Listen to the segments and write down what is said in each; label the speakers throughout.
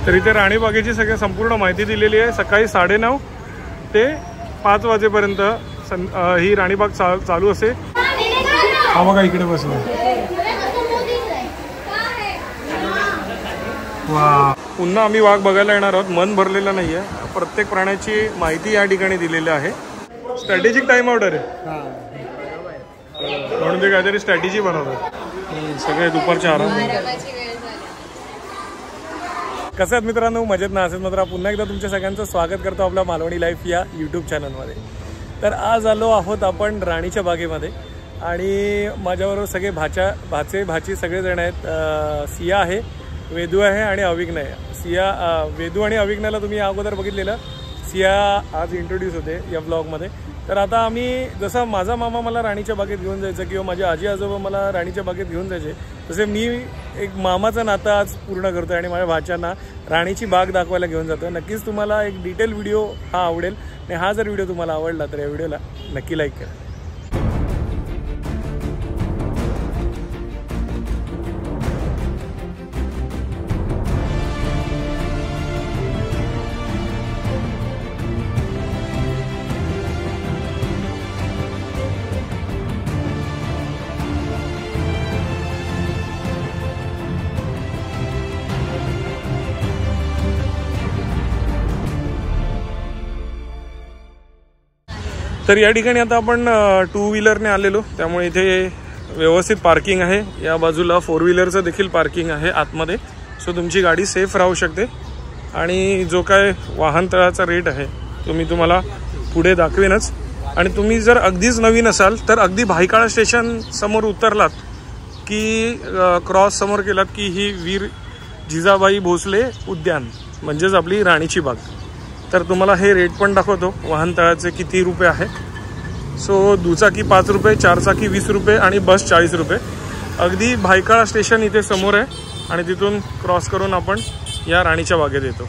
Speaker 1: तर इथे राणीबागेची सगळी संपूर्ण माहिती दिलेली आहे। सकाळी 9:30 ते 5 वाजेपर्यंत ही राणीबाग चालू असते। हा बघा इकडे बसलो। वा, पुन्हा आम्ही वाघ बघायला येणार आहोत। मन भरलेलं नाहीये। प्रत्येक प्राण्याची माहिती या ठिकाणी दिलेली आहे। स्ट्रॅटेजिक टाइम आउट आहे म्हणून ते काहीतरी स्ट्रॅटेजी बनवतात। सगळे दुपारच्या आराम। कसं आहेत मित्रांनो, मजेत ना? असेल मात्र पुन्हा एकदा तुमच्या सगळ्यांचं स्वागत करतो आपल्या मालवणी लाईफ या यूट्यूब चॅनलमध्ये। तर आज आलो आहोत आपण राणीच्या बागेमध्ये आणि माझ्याबरोबर सगळे भाचे भाची सगळेजण आहेत। सिया आहे, वेदू आहे आणि अविघ्न आहे। वेदू आणि अविघ्नला तुम्ही अगोदर बघितलेलं। सिया आज इंट्रोड्यूस होते या ब्लॉगमध्ये। तर आता आम्ही जसं माझा मामा मला राणीच्या बागेत घेऊन जायचं किंवा माझे आजी आजोबा मला राणीच्या बागेत घेऊन जायचे, तसे मी एक मामाचं नातं आज पूर्ण करतो आणि माझ्या भाच्यांना राणीची बाग दाखवायला घेऊन जातो। नक्कीच तुम्हाला एक डिटेल व्हिडिओ हा आवडेल आणि हा जर व्हिडिओ तुम्हाला आवडला तर या व्हिडिओला नक्की लाईक करा। तर या ठिकाणी आता आपण 2 व्हीलरने आलेलो, त्यामुळे इथे व्यवस्थित पार्किंग आहे। या बाजूला 4 व्हीलरचं देखील पार्किंग आहे आतमध्ये, सो तुमची गाडी सेफ राहू शकते। आणि जो काय वाहन तळाचा रेट आहे तो मी तुम्हाला पुढे दाखवेनच। आणि तुम्ही जर अगदीच नवीन असाल तर अगदी भायखळा स्टेशन समोर उतरलात की क्रॉस समोर केलात की ही वीर जिजाबाई भोसले उद्यान म्हणजेच आपली राणीची बाग। तर तुम्हाला हे रेट पण दाखवतो वाहन तळाचे किती रुपये आहे। सो दुचाकी 5 रुपये, 4 चाकी 20 रुपये आणि बस 40 रुपये। अगदी भायखळा स्टेशन इथे समोर आहे आणि तिथून क्रॉस करून आपण या राणीच्या बागेत येतो।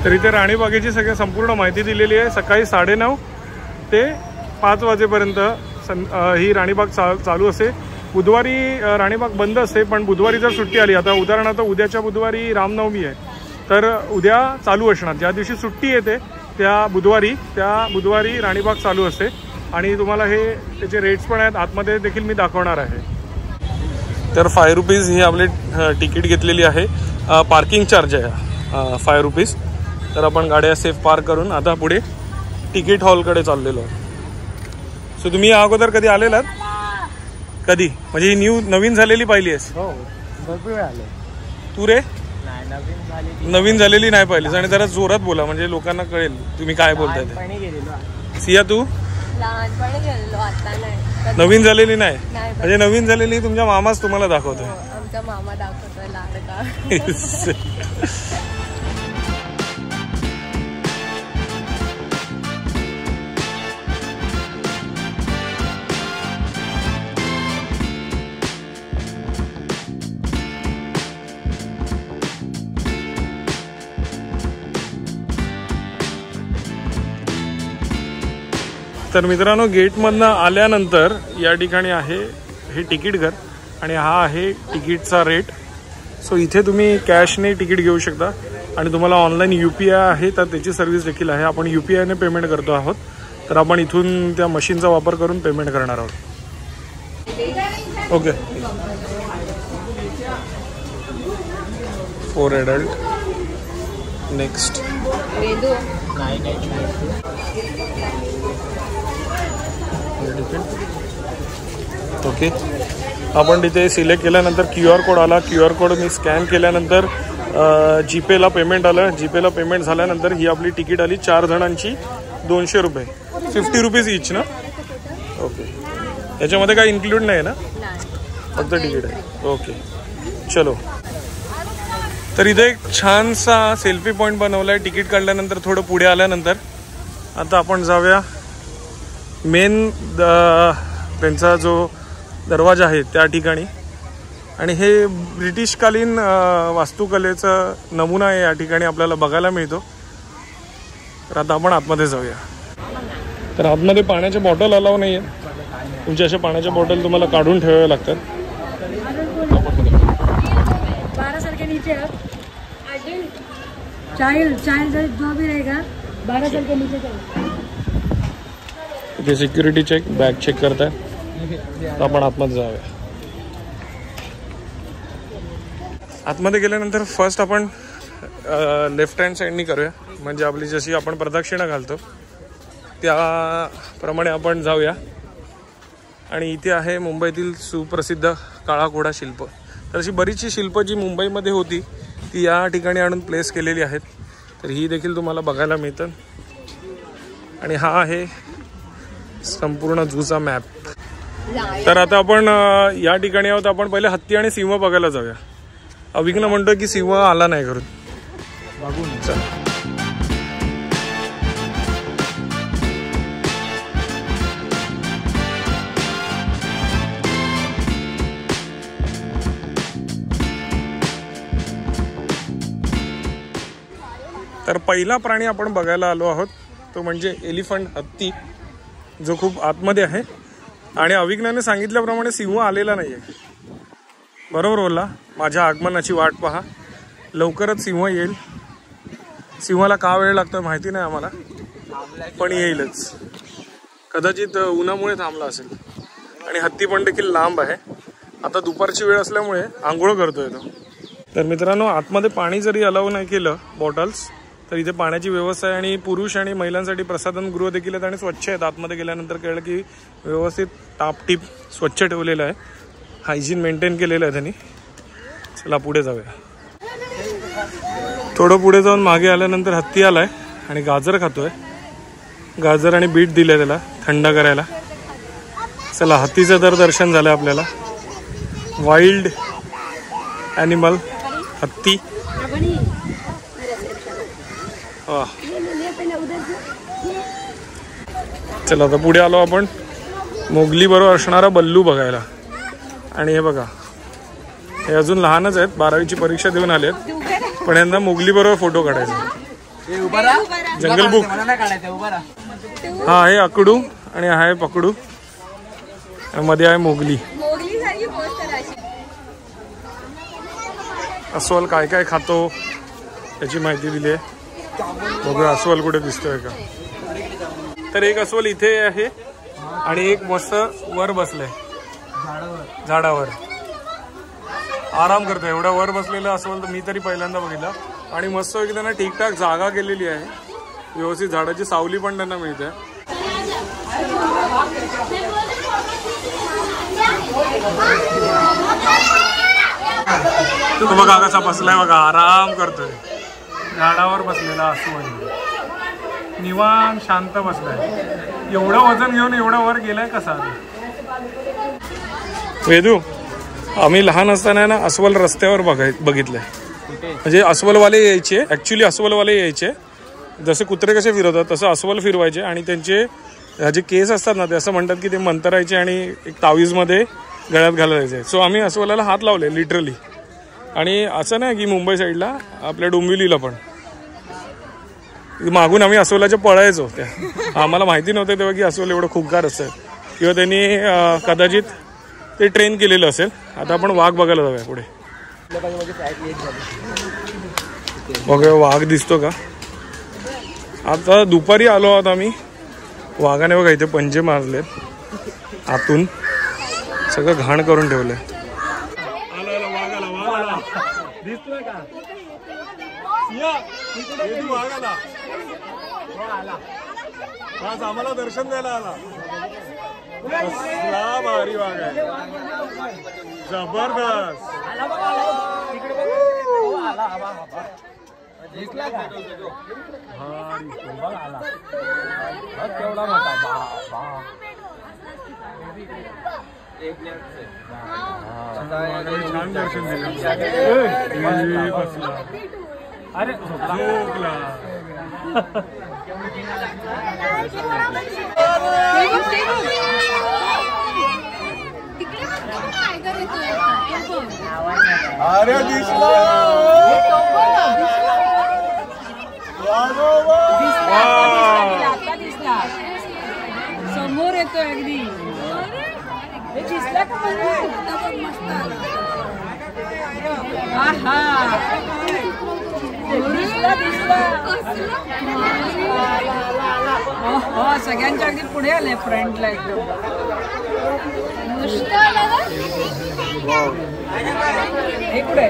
Speaker 1: तर इथे राणीबागेची सगळी संपूर्ण माहिती दिलेली आहे। सकाळी 9:30 ते 5 वाजेपर्यंत ही राणीबाग चालू असते। बुधवारी राणीबाग बंद असते, पण बुधवारी जर सुट्टी आली, आता उदाहरणार्थ उद्याच्या बुधवारी रामनवमी आहे तर उद्या चालू असणार। ज्या दिवशी सुट्टी येते त्या बुधवारी राणीबाग चालू असते। आणि तुम्हाला हे त्याचे रेट्स पण आहेत, आतमध्ये देखील मी दाखवणार आहे। तर 5 रुपीज ही आपली तिकीट घेतलेली आहे। पार्किंग चार्ज आहे 5 रुपीज। तर आपण गाड्या सेफ पार्क करून आता पुढे तिकीट हॉलकडे चाललेलो आहे। सो तुम्ही अगोदर कधी आलेलात? कधी म्हणजे ही नवीन झालेली पाहिली आहेस?
Speaker 2: हो, भरपूर वेळा आले।
Speaker 1: तू रे? नवीन झालेली नाही पाहिलीस? आणि जरा जोरात बोला म्हणजे लोकांना कळेल तुम्ही काय बोलताय ते। सिया तू?
Speaker 3: लहानपणी गेलेलो, आता नाही।
Speaker 1: नवीन झालेली नाही म्हणजे नवीन झालेली तुमच्या मामाच तुम्हाला दाखवतोय?
Speaker 3: आमचा मामा दाखवतोय लाडका।
Speaker 1: तर मित्रांनो, गेटमधनं आल्यानंतर या ठिकाणी आहे हे तिकीट घर आणि हा आहे तिकीटचा रेट। सो इथे तुम्ही कॅशने तिकीट घेऊ शकता आणि तुम्हाला ऑनलाईन UPI आहे तर त्याची सर्व्हिस देखील आहे। आपण UPIने पेमेंट करतो आहोत, तर आपण इथून त्या मशीनचा वापर करून पेमेंट करणार आहोत। Okay, 4 adult. नेक्स्ट ओके, आपण तिथे सिलेक्ट केल्यानंतर QR कोड आला। QR कोड मी स्कॅन केल्यानंतर जीपेला पेमेंट आलं। जीपेला पेमेंट झाल्यानंतर ही आपली तिकीट आली 4 जणांची 200 रुपये, 50 रुपीज इच ना? ओके, याच्यामध्ये काय इन्क्लूड नाही ना? फक्त तिकीट आहे। ओके, चलो। तर इथे एक छानसा सेल्फी पॉईंट बनवला आहे तिकीट काढल्यानंतर थोडं पुढे आल्यानंतर। आता आपण जाऊया मेन त्यांचा जो दरवाजा आहे त्या ठिकाणी। आणि हे ब्रिटिशकालीन वास्तुकलेचा नमुना आहे या ठिकाणी आपल्याला बघायला मिळतो। तर आता आपण आतमध्ये जाऊया। तर आतमध्ये पाण्याच्या बॉटल अलाव नाही आहे, तुमच्या अशा पाण्याच्या बॉटल तुम्हाला काढून ठेवाव्या लागतात।
Speaker 2: चाइल्ड जो भी रहेगा 12 साल के नीचे का।
Speaker 1: इथे सिक्युरिटी चेक, बॅग चेक करताय. आपण आतमध्ये जाऊया. आतमध्ये गेल्यानंतर फर्स्ट आपण लेफ्ट हँड साईडनी करूया, म्हणजे आपली जशी आपण प्रदक्षिणा घालतो त्याप्रमाणे आपण जाऊया. आणि इथे आहे मुंबईतील सुप्रसिद्ध काळा घोडा शिल्प. तर अशी बरीचशी शिल्प जी मुंबईमध्ये होती ती या ठिकाणी आणून प्लेस केलेली आहेत. तर ही देखील तुम्हाला बघायला मिळतं. आणि हा आहे संपूर्ण झूचा मॅप. तर आता आपण या ठिकाणी आहोत. आपण पहिले हत्ती आणि सिंह बघायला जाऊया. अविघ्न म्हणतो की सिंह आला नाही घरून. बघून चल. तर पहिला प्राणी आपण बघायला आलो आहोत तो म्हणजे एलिफंट, हत्ती, जो खूप आतमध्ये आहे. आणि अविघ्नाने सांगितल्याप्रमाणे सिंह आलेला नाही आहे. बरोबर बोलला. माझ्या आगमनाची वाट पहा, लवकरच सिंह येईल. सिंहाला का वेळ लागतोय माहिती नाही आम्हाला, पण येईलच. कदाचित उन्हामुळे थांबला असेल. आणि हत्ती पण देखील लांब आहे. आता दुपारची वेळ असल्यामुळे आंघोळ करतोय तो. तर मित्रांनो, आतमध्ये पाणी जरी अलाव नाही केलं बॉटल्स, तर इथे पाण्याची व्यवस्था आहे. आणि पुरुष आणि महिलांसाठी प्रसाधन गृह देखील आहेत आणि स्वच्छ आहेत. आतमध्ये गेल्यानंतर कळलं की व्यवस्थित टापटीप स्वच्छ ठेवलेलं आहे. हायजीन मेंटेन केलेलं आहे त्यांनी. चला पुढे जाऊया. थोडं पुढे जाऊन मागे आल्यानंतर हत्ती आलाय आणि गाजर खातोय. गाजर आणि बीट दिले त्याला थंड करायला. चला, हत्तीचं तर दर्शन झालं आपल्याला. वाईल्ड ॲनिमल हत्ती. चला आता पुढे आलो आपण मोगली बरोबर असणारा बल्लू बघायला. आणि हे बघा, हे अजून लहानच आहेत, 12वीची परीक्षा देऊन आलेत, पण यांना मोगली बरोबर फोटो काढायचा. जंगल बुक. हा आहे अकडू आणि हा आहे पकडू, मध्ये आहे मोगली. अस्वल काय काय खातो त्याची माहिती दिली आहे. बघूया अस्वल कुठे दिसतोय का. तर एक अस्वल इथे आहे आणि एक मस्त वर बसलाय झाडावर, आराम करतोय. एवढा वर बसलेला अस्वल तर मी तरी पहिल्यांदा बघितला. आणि मस्त की त्यांना ठीकठाक जागा केलेली आहे, व्यवस्थित झाडाची सावली पण त्यांना मिळते. तो बघा कसा बसलाय बघा, आराम करतोय. झाडावर बसलेला अस्वल निवांत शांत बसलाय. एवढं वजन घेऊन एवढा वर गेलाय कसा. वेदू, आम्ही लहान असताना ना अस्वल रस्त्यावर बघितलंय. म्हणजे अस्वलवाले यायचे, ऍक्च्युली अस्वलवाले यायचे. जसे कुत्रे कसे फिरवतात तसं अस्वल फिरवायचे. आणि त्यांचे जे केस असतात ना ते असं म्हणतात की ते मंतरायचे आणि एक तावीजमध्ये गळ्यात घालायचे. सो आम्ही अस्वलाला हात लावले लिटरली. आणि असं नाही की मुंबई साईडला, आपल्या डोंबिवलीला पण मागून आम्ही अस्वलाच्या पळायचो. त्या आम्हाला माहिती नव्हतं तेव्हा की अस्वल एवढं खूपकार असतं, किंवा त्यांनी कदाचित ते ट्रेन केलेलं असेल. आता आपण वाघ बघायला जाऊया पुढे. बघा वाघ दिसतो का. आता दुपारी आलो आहोत आम्ही. वाघाने बघा इथे पंजे मारलेत आतून, सगळं घाण करून ठेवलंय. दिसतोय का वाघ आला. आज आम्हाला दर्शन द्यायला आला. कसला भारी वाघ आहे, जबरदस्त. छान दर्शन दिलं. अरे झोपला. अरे दिसला
Speaker 2: समोर येतो अगदी. दिसला का सगळ्यांच्या अगदी पुढे आले फ्रंटला एकदम. हे कुठे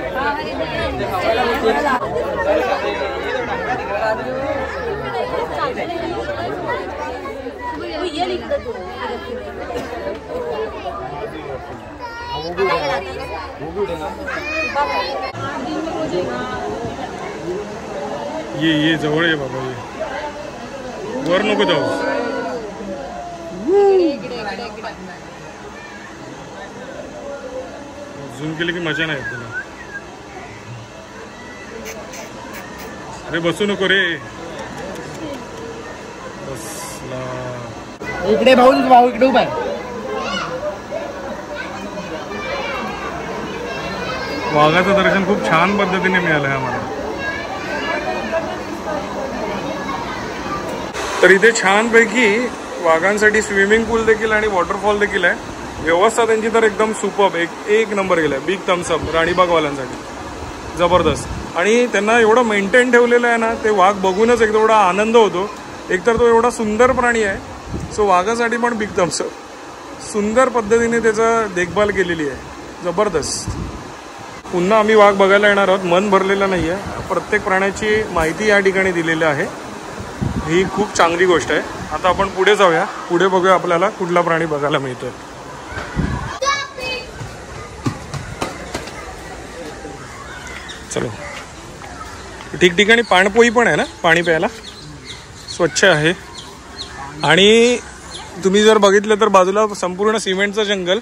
Speaker 1: ये जवळ ये बाबा, ये वर नको जाऊ. झूम केले की मजा नाही तुला. अरे बसू नको रे. बसला
Speaker 4: इकडे भाऊ इकडे उभा आहे.
Speaker 1: वाघाचं दर्शन खूप छान पद्धतीने मिळालं आहे आम्हाला. तर इथे छानपैकी वाघांसाठी स्विमिंग पूल देखील आणि वॉटरफॉल देखील आहे. व्यवस्था त्यांची तर एकदम सुपर्ब, एक नंबर गेलाय. बिग थम्सअप राणीबागवाल्यांसाठी, जबरदस्त. आणि त्यांना एवढं मेंटेन ठेवलेलं आहे ना, ते वाघ बघूनच एक एवढा आनंद होतो. एकतर तो एवढा सुंदर प्राणी आहे, सो वाघासाठी पण बिग थम्सअप. सुंदर पद्धतीने त्याचं देखभाल केलेली आहे, जबरदस्त. पुन्हा आम्ही वाघ बघायला येणार आहोत. मन भरलेलं नाही आहे. प्रत्येक प्राण्याची माहिती या ठिकाणी दिलेली आहे. ही खूप चांगली गोष्ट आहे. आता आपण पुढे जाऊया, पुढे बघूया आपल्याला कुठला प्राणी बघायला मिळतोय. चलो, ठिकठिकाणी पाणपोई पण आहे ना, पाणी प्यायला स्वच्छ आहे. आणि तुम्ही जर बघितलं तर बाजूला संपूर्ण सिमेंटचं जंगल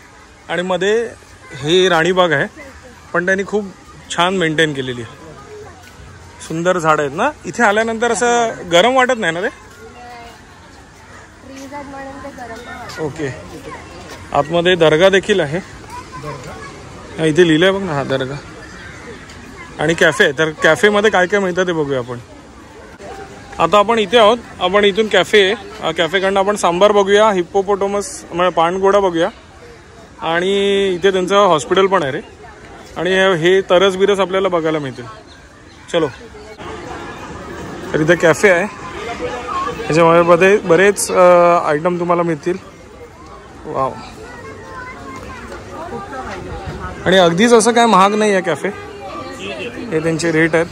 Speaker 1: आणि मध्ये हे राणीबाग आहे, पण त्यांनी खूप छान मेंटेन केलेली आहे. सुंदर झाड आहेत ना. इथे आल्यानंतर असं गरम वाटत नाही ना ते. ओके, आतमध्ये दर्गा देखील आहे. इथे लिहिलंय बघ ना, हा दर्गा. आणि कॅफे आहे. तर कॅफेमध्ये काय काय मिळतं ते बघूया आपण. आता आपण इथे आहोत. आपण इथून कॅफे आहे, कॅफेकडनं आपण सांबार बघूया, हिप्पोपोटोमस म्हणजे पाणघोडा बघूया. आणि इथे त्यांचं हॉस्पिटल पण आहे रे. आणि हे तरस बिरस आपल्याला बघायला मिळतील. चलो, तर इथे कॅफे आहे. त्याच्यामध्ये बरेच आयटम तुम्हाला मिळतील. वाव. आणि अगदीच असं काय महाग नाही आहे कॅफे. हे त्यांचे रेट आहेत.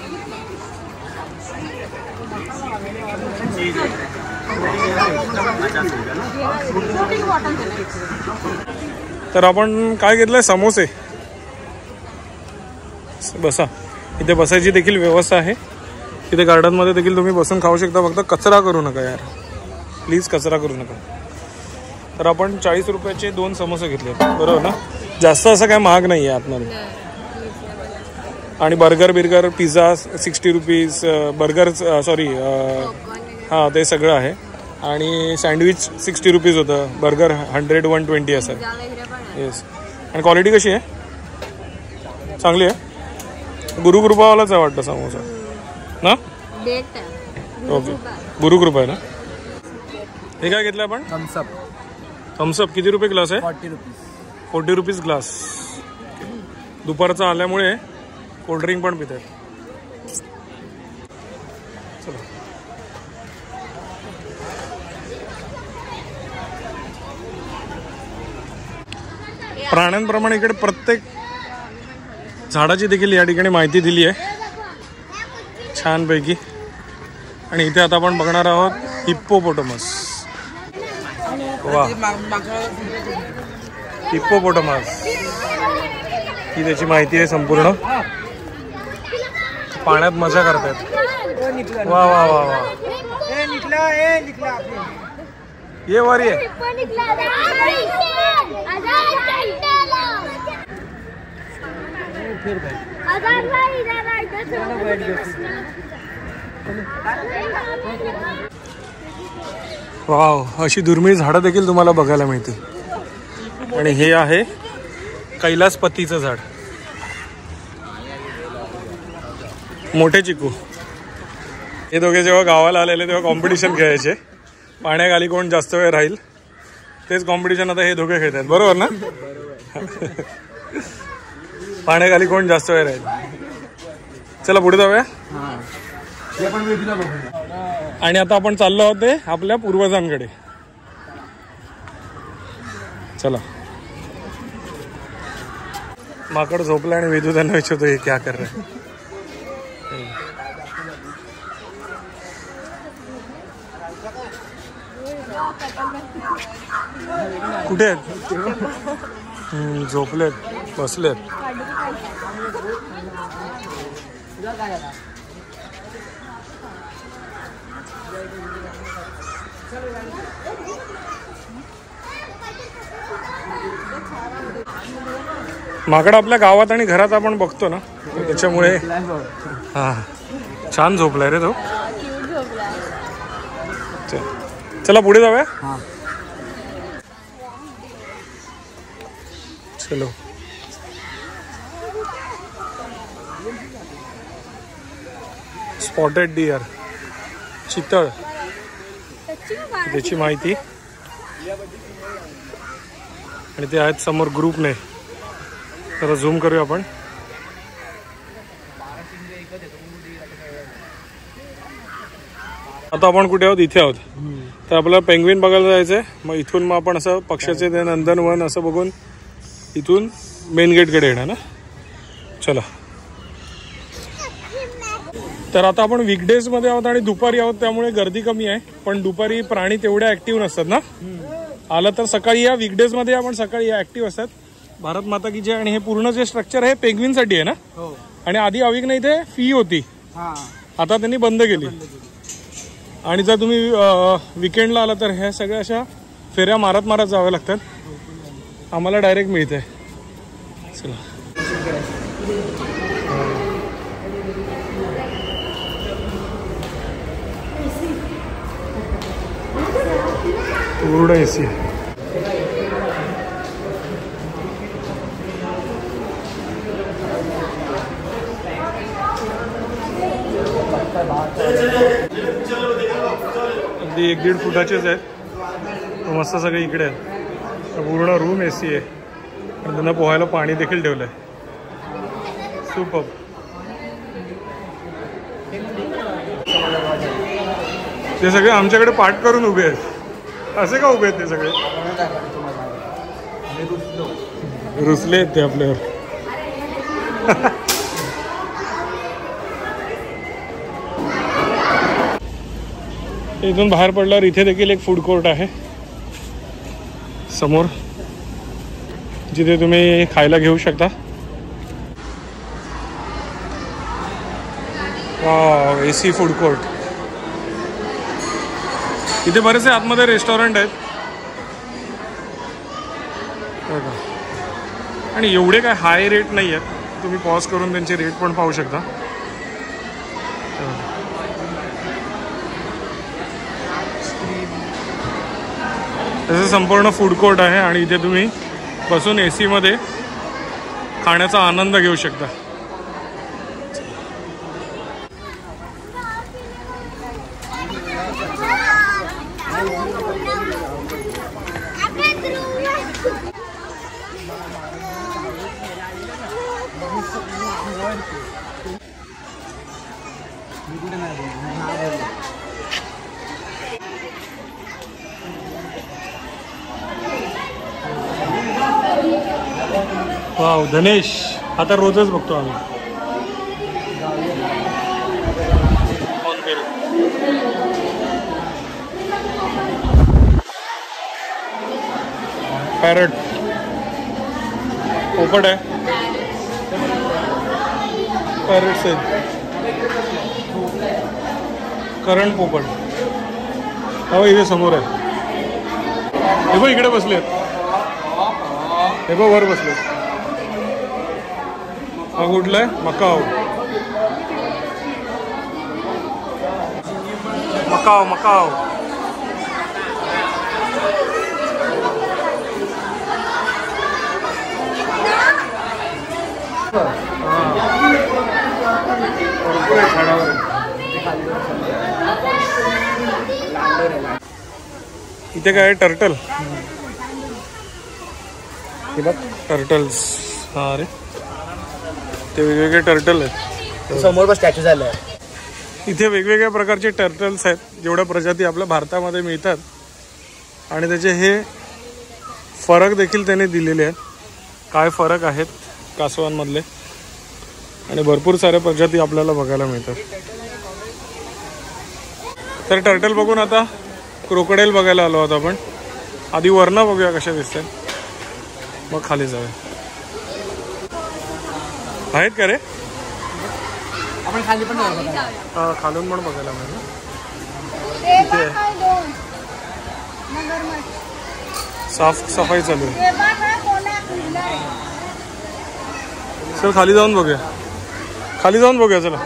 Speaker 1: तर आपण काय घेतलंय, समोसे. बसा, इथे बसायची देखील व्यवस्था आहे. इथे गार्डनमध्ये देखील तुम्ही बसून खाऊ शकता. फक्त कचरा करू नका यार, प्लीज कचरा करू नका. तर आपण 40 रुपयाचे 2 समोसे घेतले, बरोबर ना. जास्त असं काय महाग नाही आहे आतमध्ये. आणि burger pizza 60 rupees, burger sorry हां ते सगळं आहे. आणि सँडविच 60 रुपीज होतं. बर्गर 100-120 असं. येस. आणि क्वालिटी कशी आहे, चांगली आहे. गुरुकृपावालाच आहे वाटतं समोसा ना. ओके, गुरुकृपा आहे ना. हे काय घेतलं आपण, थम्सअप. किती रुपये ग्लास आहे, 40 रुपीज ग्लास. दुपारचा आल्यामुळे कोल्ड्रिंक पण पित आहे. प्राण्यांप्रमाणे इकडे प्रत्येक झाडाची देखील या ठिकाणी माहिती दिली आहे छानपैकी. आणि इथे आता आपण बघणार आहोत हिप्पोपोटोमस. वा, हिप्पोपोटोमस ही त्याची माहिती आहे संपूर्ण. पाण्यात मजा करतात. वा वा वा वा, ये वारी आहे. वाव, अशी दुर्मिळ झाडं देखील तुम्हाला बघायला मिळतील. आणि हे आहे कैलासपतीचं झाड, मोठे चिकू. हे दोघे जेव्हा गावाला आलेले तेव्हा कॉम्पिटिशन खेळायचे, पाण्याखाली कोण जास्त वेळ राहील. तेच कॉम्पिटिशन आता हे दोघे खेळतात, बरोबर ना. पाण्याखाली कोण जास्त वेळ राहील. चला पुढे जाऊया. आणि आता आपण चाललो आहोत ते आपल्या पूर्वजांकडे. चला. माकड झोपला आणि वेदू त्यांना विचारतो हे क्या कर रहे. कुठे आहेत? झोपलेत, बसलेत. माकड आपल्या गावात आणि घरात आपण बघतो ना, त्याच्यामुळे हा छान झोपलाय रे तो. चला पुढे जाऊया. चलो. स्पॉटेड डिअर, चितळ, त्याची माहिती. आणि ते आहेत समोर ग्रुपने. जरा झूम करूया आपण. आता आपण कुठे आहोत? इथे आहोत. तर आपल्याला पेंग्विन बघायला जायचंय. मग इथून मग आपण असं पक्षाचे ते नंदनवन असं बघून इथून मेन गेटकडे येणार ना. चला. तर आता आपण वीकडेज मध्ये आहोत आणि दुपारी आहोत, त्यामुळे गर्दी कमी आहे. पण दुपारी प्राणी तेवढ्या ऍक्टिव्ह नसतात ना. आलं तर सकाळी या. वीकडेज मध्ये आपण सकाळी या, ऍक्टिव्ह असतात. भारत माता की जय. आणि हे पूर्ण जे स्ट्रक्चर आहे पेंग्विन साठी आहे ना. आणि आधी अविकने इथे फी होती, आता त्यांनी बंद केली. आणि जर तुम्ही विकेंडला आला तर ह्या सगळ्या अशा फेऱ्या मारत मारत जाव्या लागतात. आम्हाला डायरेक्ट मिळते. चला. पूर्ण एसी. अगदी 1-1.5 फुटाचेच आहेत. मस्त सगळे इकडे आहेत. पूर्ण रूम एसी आहे. आणि त्यांना पोहायला पाणी देखील ठेवलंय. सुपर. ते सगळे आमच्याकडे पाठ करून उभे आहेत. असे का उभे आहेत ते सगळे? रुसले आहेत ते आपल्यावर. इथून बाहेर पडल्यावर इथे देखील एक फूड कोर्ट आहे समोर, जिथे तुम्ही खायला घेऊ शकता. Wow, AC food court. इथे बरेचसे आतमध्ये रेस्टॉरंट आहेत. आणि एवढे काय हाय रेट नाही आहेत. तुम्ही पॉज करून त्यांचे रेट पण पाहू शकता. तसं संपूर्ण फूड कोर्ट आहे. आणि इथे तुम्ही बसून एसी मध्ये खाण्याचा आनंद घेऊ शकता. वाव, धनेश आता रोजच बघतो आम्ही. पॅरट, पोपट आहे. पॅरट्स आहेत. करंट पोपट. हो, इथे समोर आहे. हे बघ इकडे बसले आहेत. हे बघ वर बसले. हा कुठला आहे? मकाव. Macau Macau. इथे काय टर्टल. हे बघ टर्टल्स. हा रे, ते वेगवेगळे टर्टल आहेत.
Speaker 4: समोर स्टॅच्यू झालं.
Speaker 1: इथे वेगवेगळ्या प्रकारचे टर्टल्स आहेत, जेवढ्या प्रजाती आपल्या भारतामध्ये मिळतात. आणि त्याचे हे फरक देखील त्याने दिलेले आहेत, काय फरक आहेत कासवांमधले. आणि भरपूर साऱ्या प्रजाती आपल्याला बघायला मिळतात. तर टर्टल बघून आता क्रोकोडाईल बघायला आलो आहोत आपण. आधी वरनं बघूया कशा दिसतात, मग खाली जाऊया. आहेत का रे?
Speaker 4: आपण खाली पण
Speaker 1: खालून पण बघायला मिळेल. साफ सफाई चालू आहे. चल खाली जाऊन बघूया, खाली जाऊन बघूया चला.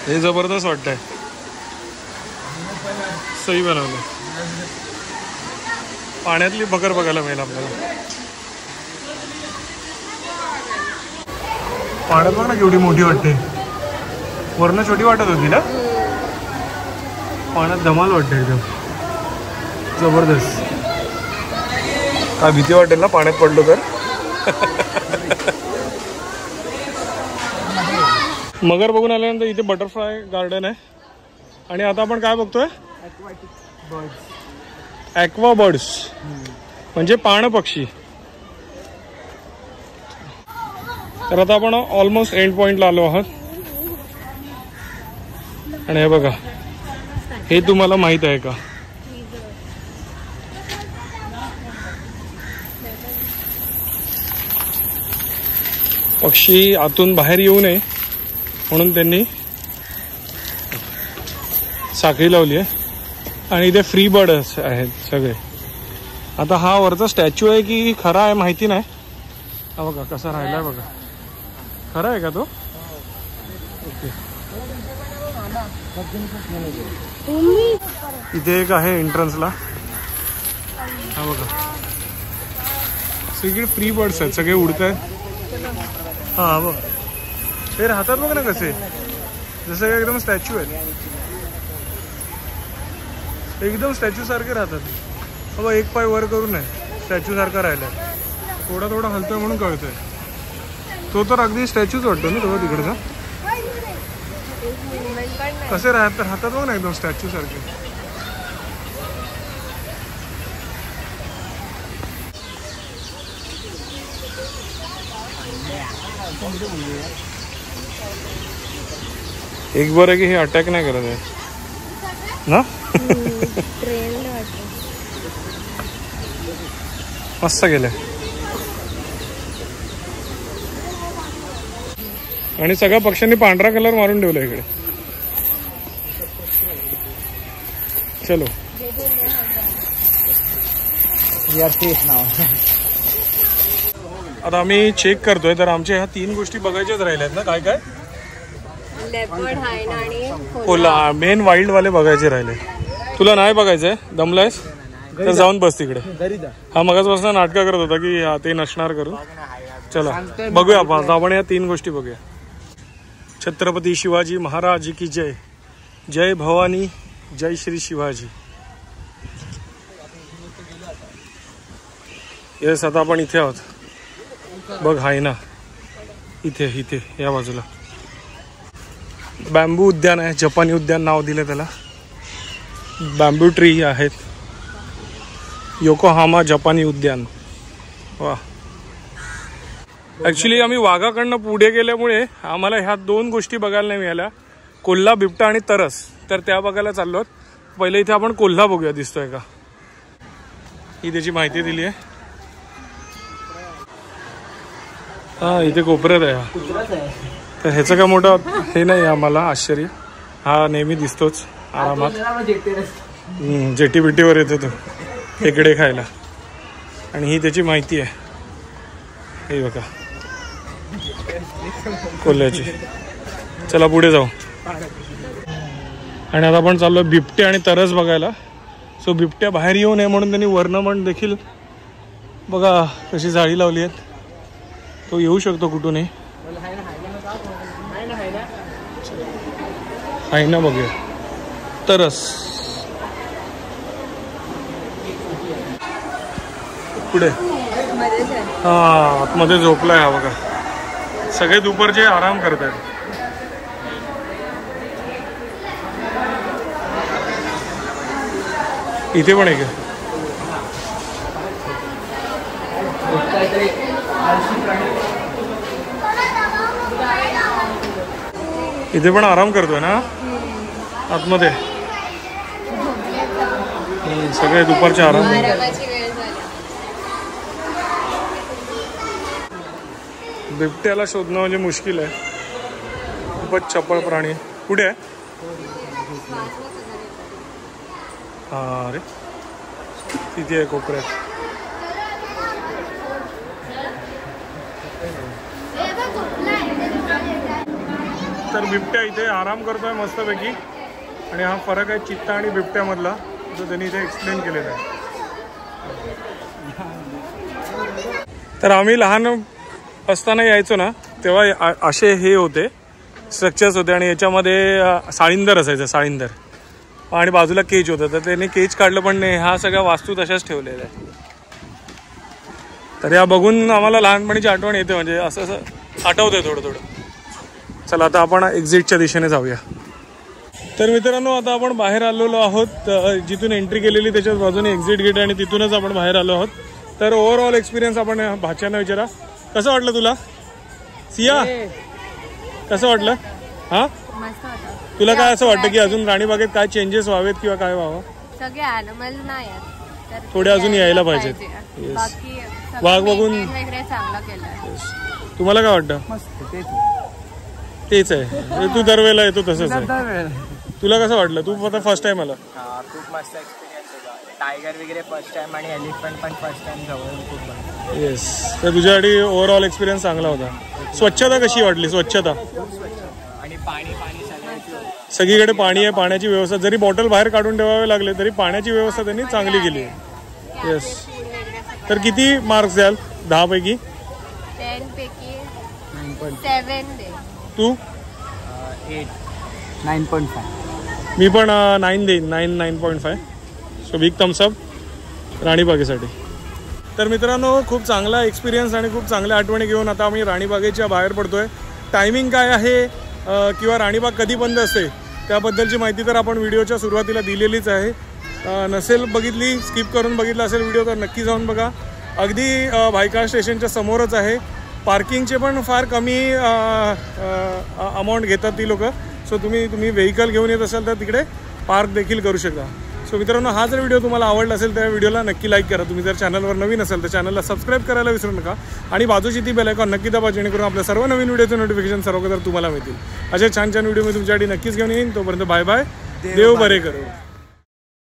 Speaker 1: हे जबरदस्त वाटतंय, सही बनवलं. पाण्यातली बकर बघायला मिळेल आपल्याला. पाण्यात बघ ना केवढी मोठी वाटते, वरनं छोटी वाटत होती ना, पाण्यात धमाल वाटते एकदम जबरदस्त. काय भीती वाटेल ना पाण्यात पडलो तर. मगर बघून आल्यानंतर इथे बटरफ्लाय गार्डन आहे. आणि आता आपण काय बघतोय? ॲक्वा बर्ड्स म्हणजे पाण पक्षी. तर आता आपण ऑलमोस्ट एंड पॉइंटला आलो आहोत. आणि हे बघा, हे तुम्हाला माहित आहे का? पक्षी आतून बाहेर येऊ नये म्हणून त्यांनी साखळी लावली आहे. आणि इथे फ्री बर्ड आहेत सगळे. आता हा वरचा स्टॅच्यू आहे की खरा आहे माहिती नाही. हा बघा कसा राहिलाय बघा, खरा आहे का तो? ओके. इथे एक आहे एंट्रन्सला. हा बघा सगळे फ्री बर्ड्स आहेत, सगळे उडत आहेत. हा बघ ते राहतात बघ ना कसे, जसं काय एकदम स्टॅच्यू आहेत, एकदम स्टॅच्यू सारखे राहतात. बाबा एक पाय वर करून आहे, स्टॅच्यू सारखा राहिलाय. थोडा थोडा हलतोय म्हणून कळतोय. तो तर अगदी स्टॅच्यूच वाटतो ना तेव्हा तिकडचा. कसे राहतात बघ ना एकदम स्टॅच्यू सारखे. एक बरं आहे की हे अटॅक नाही करत आहे ना. मस्त गेलंय. आणि सगळ्या पक्ष्यांनी पांढरा कलर मारून ठेवला इकडे. चलो आता आम्ही चेक करतोय. तर आमच्या ह्या 3 गोष्टी बघायच्याच राहिल्यात ना. काय काय?
Speaker 3: लेपर्ड, हायना आणि
Speaker 1: कोल्हा. मेन वाईल्ड वाले बघायचे राहिले. तुला नाही बघायचंय? दमलायस तर जाऊन बस तिकडे. हा मगाचपासून नाटकं करत होता की ते नसणार करून. चला बघूया आपण या 3 गोष्टी बघूया. छत्रपती शिवाजी महाराज की जय. जय भवानी, जय श्री शिवाजी. येस आता आपण इथे आहोत बघ. हाय ना इथे इथे या बाजूला बॅम्बू उद्यान आहे. जपानी उद्यान नाव दिलं त्याला. बॅम्बू ट्री आहेत. योकोहामा जपानी उद्यान. वा. ॲक्च्युली आम्ही वाघाकडनं पुढे गेल्यामुळे आम्हाला ह्या 2 गोष्टी बघायला नाही मिळाल्या, कोल्हा, बिबटा आणि तरस. तर त्या बघायला चाललो आहोत. पहिले इथे आपण कोल्हा बघूया दिसतोय का. ही त्याची माहिती दिली आहे. हा इथे कोपऱ्यात आहे हा. तर ह्याचं काय मोठं हे नाही आम्हाला आश्चर्य. हा नेहमी दिसतोच आरामात. जेटी बिटीवर येतो तो खेकडे खायला. आणि ही त्याची माहिती आहे. हे बघा कोल्ह्याची. चला पुढे जाऊ. आणि आता आपण चाललो बिबटे आणि तरस बघायला. सो बिबट्या बाहेर येऊ नये म्हणून त्यांनी वर्णमण देखील बघा कशी जाळी लावली आहेत. तो येऊ शकतो कुठूनही. आहे ना बघूया. तरस पुढे
Speaker 3: आतमध्येच आहे.
Speaker 1: हा आतमध्ये झोपलाय हा बघा. सगळे दुपारचे आराम करतात. इथे पण आहे का? इथे पण आराम करतोय ना आतमध्ये. सगळे दुपारचे आराम.
Speaker 3: आरामाची वेळ झाली.
Speaker 1: बिबट्याला शोधणं म्हणजे मुश्किल आहे. खूपच चपळ प्राणी. कुठे आहे? हा अरे तिथे आहे कोपऱ्यात. तर बिबट्या इथे आराम करतोय मस्तपैकी. आणि हा फरक आहे चित्ता आणि बिबट्यामधला, जो त्यांनी इथे एक्सप्लेन केलेला आहे. तर आम्ही लहान असताना यायचो ना, तेव्हा असे हे होते स्ट्रक्चर्स होते आणि याच्यामध्ये साळींदर असायचं. साळींदर आणि बाजूला केज होतं. तर त्याने केज काढलं पण नाही. हा सगळ्या वास्तू तशाच ठेवलेल्या आहे. तर या बघून आम्हाला लहानपणीची आठवण येते. म्हणजे असं असं आठवतंय थोडं थोडं. चला आता आपण एक्झिटच्या दिशेने जाऊया. तर मित्रांनो आता आपण बाहेर आलेलो आहोत. जिथून एंट्री केलेली त्याच्याच बाजूने एक्झिट गेट आणि तिथूनच आपण बाहेर आलो आहोत. तर ओव्हरऑल एक्सपिरियन्स आपण भाच्यांना विचारा. कसं वाटलं तुला सिया? कसं वाटलं? हा तुला काय असं वाटतं की अजून राणीबागेत काय चेंजेस व्हावेत किंवा काय व्हावं?
Speaker 3: सगळे ॲनिमल नाही आहेत,
Speaker 1: थोडे अजून यायला पाहिजेत.
Speaker 3: बाकी
Speaker 1: वाघ बघून
Speaker 3: वगैरे चांगला केलाय.
Speaker 1: तुम्हाला काय वाटतं? तेच आहे. तू दरवेळेला येतो तसंच आहे. तुला कसं वाटलं? तू आता फर्स्ट टाइम आला.
Speaker 4: खूप मस्त एक्सपिरियन्स होता. टायगर वगैरे फर्स्ट टाइम आणि एलिफंट पण फर्स्ट टाइम जवळ खूप मस्त.
Speaker 1: येस. तर तुझ्यासाठी ओव्हरऑल एक्सपिरियन्स चांगला होता. स्वच्छता कशी वाटली? स्वच्छता
Speaker 4: आणि पाणी
Speaker 1: सगळीकडे पाणी आहे. पाण्याची व्यवस्था, जरी बॉटल बाहेर काढून ठेवावे लागले तरी पाण्याची व्यवस्था त्यांनी चांगली केली आहे. येस. तर किती मार्क्स द्याल 10 पैकी?
Speaker 3: 10 पैकी 7 दे.
Speaker 1: तू?
Speaker 4: 8 9.5.
Speaker 1: मी पण 9 देईन. 9.5. सो बिग थम्स अप राणीबागेसाठी. तर मित्रांनो खूप चांगला एक्सपिरियन्स आणि खूप चांगल्या आठवणी घेऊन आता आम्ही राणीबागेच्या बाहेर पडतोय. टायमिंग काय आहे किंवा राणीबाग कधी बंद असते त्याबद्दलची माहिती तर आपण व्हिडिओच्या सुरुवातीला दिलेलीच आहे. नसेल बघितली, स्किप करून बघितला असेल व्हिडिओ तर नक्की जाऊन बघा. अगदी भायखळा स्टेशनच्या समोरच आहे. पार्किंगचे पण फार कमी अमाऊंट घेतात ती लोकं. सो तुम्ही व्हेकल घेऊन येत असाल तर तिकडे पार्क देखील करू शकता. सो मित्रांनो हा जर व्हिडिओ तुम्हाला आवडला असेल तर व्हिडिओला नक्की लाईक करा. तुम्ही जर चॅनलवर नवीन असाल तर चॅनलला सबस्क्राईब करायला विसरू नका. आणि बाजूची ती बेल आयकॉन नक्की दाबा, जेणेकरून आपल्या सर्व नवीन व्हिडिओचे नोटिफिकेशन सर्व तुम्हाला मिळतील. अशा छान छान व्हिडिओ मी तुमच्यासाठी नक्कीच घेऊन येईन. तोपर्यंत बाय बाय. देव बरे करो.